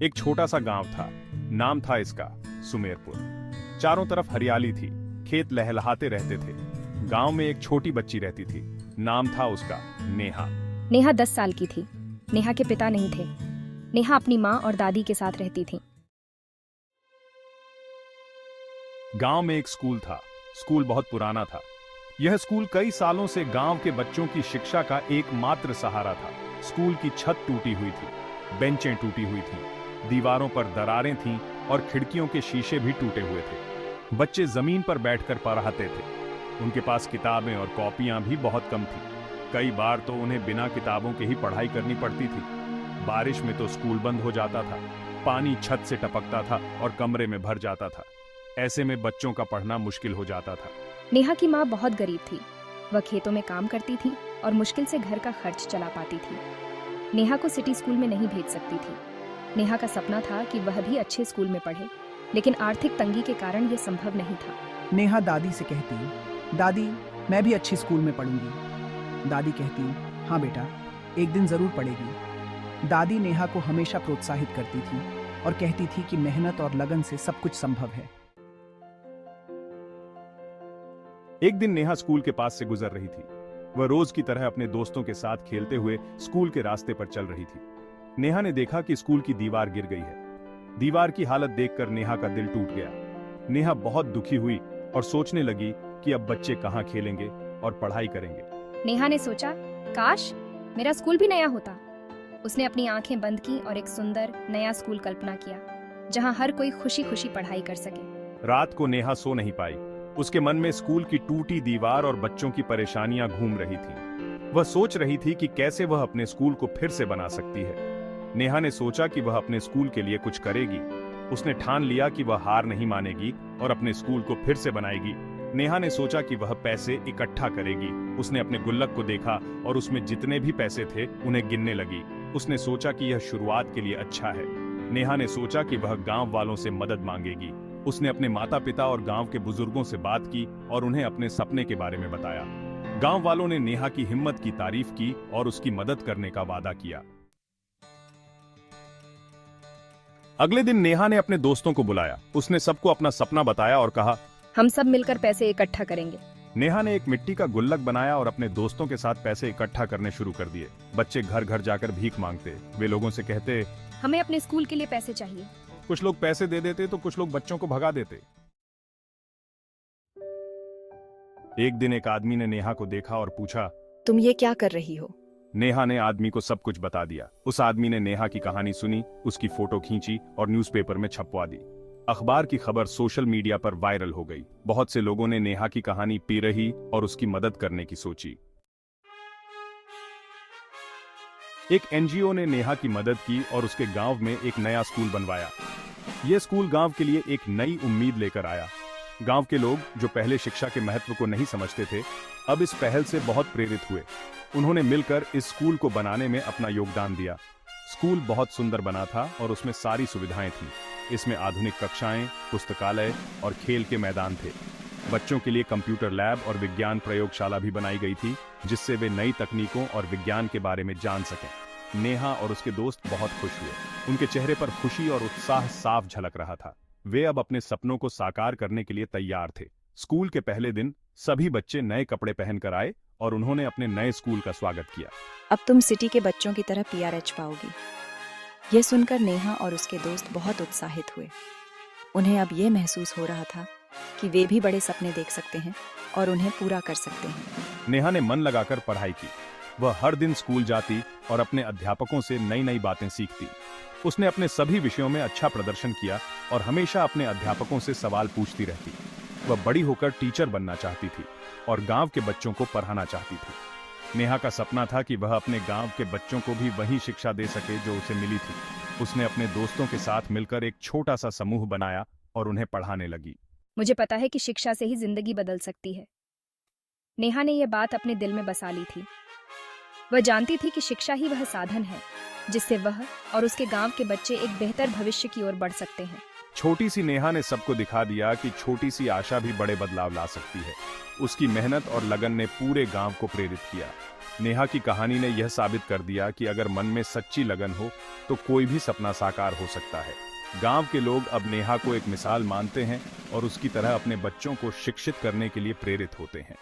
एक छोटा सा गांव था। नाम था इसका सुमेरपुर। चारों तरफ हरियाली थी, खेत लहलहाते रहते थे। गांव में एक छोटी बच्ची रहती थी। नाम था उसका नेहा। नेहा 10 साल की थी। नेहा के पिता नहीं थे। नेहा अपनी माँ और दादी के साथ रहती थी। गांव में एक स्कूल था। स्कूल बहुत पुराना था। यह स्कूल कई सालों से गांव के बच्चों की शिक्षा का एकमात्र सहारा था। स्कूल की छत टूटी हुई थी, बेंचें टूटी हुई थीं, दीवारों पर दरारें थीं और खिड़कियों के शीशे भी टूटे हुए थे। बच्चे जमीन पर बैठकर पढ़ाते थे। उनके पास किताबें और कॉपियां भी बहुत कम थी। कई बार तो उन्हें बिना किताबों के ही पढ़ाई करनी पड़ती थी। बारिश में तो स्कूल बंद हो जाता था, पानी छत से टपकता था और कमरे में भर जाता था। ऐसे में बच्चों का पढ़ना मुश्किल हो जाता था। नेहा की माँ बहुत गरीब थी। वह खेतों में काम करती थी और मुश्किल से घर का खर्च चला पाती थी। नेहा को सिटी स्कूल में नहीं भेज सकती थी। नेहा का सपना था कि वह भी अच्छे स्कूल में पढ़े, लेकिन आर्थिक तंगी के कारण यह संभव नहीं था। नेहा दादी से कहती, दादी मैं भी अच्छी स्कूल में पढ़ूंगी। दादी कहती, हाँ बेटा, एक दिन जरूर पढ़ेगी। दादी नेहा को हमेशा प्रोत्साहित करती थी और कहती थी कि मेहनत और लगन से सब कुछ संभव है। एक दिन नेहा स्कूल के पास से गुजर रही थी। वह रोज की तरह अपने दोस्तों के साथ खेलते हुए स्कूल के रास्ते पर चल रही थी। नेहा ने देखा कि स्कूल की दीवार गिर गई है। दीवार की हालत देखकर नेहा का दिल टूट गया। नेहा बहुत दुखी हुई और सोचने लगी कि अब बच्चे कहाँ खेलेंगे और पढ़ाई करेंगे। नेहा ने सोचा, काश मेरा स्कूल भी नया होता। उसने अपनी आंखें बंद की और एक सुंदर नया स्कूल कल्पना किया, जहां हर कोई खुशी खुशी पढ़ाई कर सके। रात को नेहा सो नहीं पाई। उसके मन में स्कूल की टूटी दीवार और बच्चों की परेशानियां घूम रही थीं। वह सोच रही थी कि कैसे वह अपने स्कूल को फिर से बना सकती है। नेहा ने सोचा कि वह अपने स्कूल के लिए कुछ करेगी। उसने ठान लिया कि वह हार नहीं मानेगी और अपने स्कूल को फिर से बनाएगी। नेहा ने सोचा कि वह पैसे इकट्ठा करेगी। उसने अपने गुल्लक को देखा और उसमें जितने भी पैसे थे उन्हें गिनने लगी। उसने सोचा कि यह शुरुआत के लिए अच्छा है। नेहा ने सोचा कि वह गांव वालों से मदद मांगेगी। उसने अपने माता पिता और गांव के बुजुर्गों से बात की और उन्हें अपने सपने के बारे में बताया। गांव वालों ने नेहा की हिम्मत की तारीफ की और उसकी मदद करने का वादा किया। अगले दिन नेहा ने अपने दोस्तों को बुलाया। उसने सबको अपना सपना बताया और कहा, हम सब मिलकर पैसे इकट्ठा करेंगे। नेहा ने एक मिट्टी का गुल्लक बनाया और अपने दोस्तों के साथ पैसे इकट्ठा करने शुरू कर दिए। बच्चे घर घर जाकर भीख मांगते। वे लोगों से कहते, हमें अपने स्कूल के लिए पैसे चाहिए। कुछ लोग पैसे दे देते तो कुछ लोग बच्चों को भगा देते। एक दिन एक आदमी ने नेहा को देखा और पूछा, तुम ये क्या कर रही हो? नेहा ने आदमी को सब कुछ बता दिया। उस आदमी ने नेहा की कहानी सुनी, उसकी फोटो खींची और न्यूज़पेपर में छपवा दी। अखबार की खबर सोशल मीडिया पर वायरल हो गई। बहुत से लोगों ने नेहा की कहानी पी रही और उसकी मदद करने की सोची। एक एनजीओ ने नेहा की मदद की और उसके गांव में एक नया स्कूल बनवाया। यह स्कूल गांव के लिए एक नई उम्मीद लेकर आया। गांव के लोग, जो पहले शिक्षा के महत्व को नहीं समझते थे, अब इस पहल से बहुत प्रेरित हुए। उन्होंने मिलकर इस स्कूल को बनाने में अपना योगदान दिया। स्कूल बहुत सुंदर बना था और उसमें सारी सुविधाएं थीं। इसमें आधुनिक कक्षाएं, पुस्तकालय और खेल के मैदान थे। बच्चों के लिए कंप्यूटर लैब और विज्ञान प्रयोगशाला भी बनाई गई थी, जिससे वे नई तकनीकों और विज्ञान के बारे में जान सकें। नेहा और उसके दोस्त बहुत खुश हुए। उनके चेहरे पर खुशी और उत्साह साफ झलक रहा था। वे अब अपने सपनों को साकार करने के लिए तैयार थे। स्कूल के पहले दिन सभी बच्चे नए कपड़े पहनकर आए और उन्होंने अपने नए स्कूल का स्वागत किया। अब तुम सिटी के बच्चों की तरह पीआरएच पाओगी। यह सुनकर नेहा और उसके दोस्त बहुत उत्साहित हुए। उन्हें अब यह महसूस हो रहा था कि वे भी बड़े सपने देख सकते हैं और उन्हें पूरा कर सकते हैं। नेहा ने मन लगाकर पढ़ाई की। वह हर दिन स्कूल जाती और अपने अध्यापकों से नई नई बातें सीखती। उसने अपने सभी विषयों में अच्छा प्रदर्शन किया और हमेशा अपने अध्यापकों से सवाल पूछती रहती। वह बड़ी होकर टीचर बनना चाहती थी और गांव के बच्चों को पढ़ाना चाहती थी। नेहा का सपना था कि वह अपने गांव के बच्चों को भी वही शिक्षा दे सके जो उसे मिली थी। उसने अपने दोस्तों के साथ मिलकर एक छोटा सा समूह बनाया और उन्हें पढ़ाने लगी। मुझे पता है कि शिक्षा से ही जिंदगी बदल सकती है। नेहा ने यह बात अपने दिल में बसा ली थी। वह जानती थी कि शिक्षा ही वह साधन है जिससे वह और उसके गांव के बच्चे एक बेहतर भविष्य की ओर बढ़ सकते हैं। छोटी सी नेहा ने सबको दिखा दिया कि छोटी सी आशा भी बड़े बदलाव ला सकती है। उसकी मेहनत और लगन ने पूरे गांव को प्रेरित किया। नेहा की कहानी ने यह साबित कर दिया कि अगर मन में सच्ची लगन हो तो कोई भी सपना साकार हो सकता है। गांव के लोग अब नेहा को एक मिसाल मानते हैं और उसकी तरह अपने बच्चों को शिक्षित करने के लिए प्रेरित होते हैं।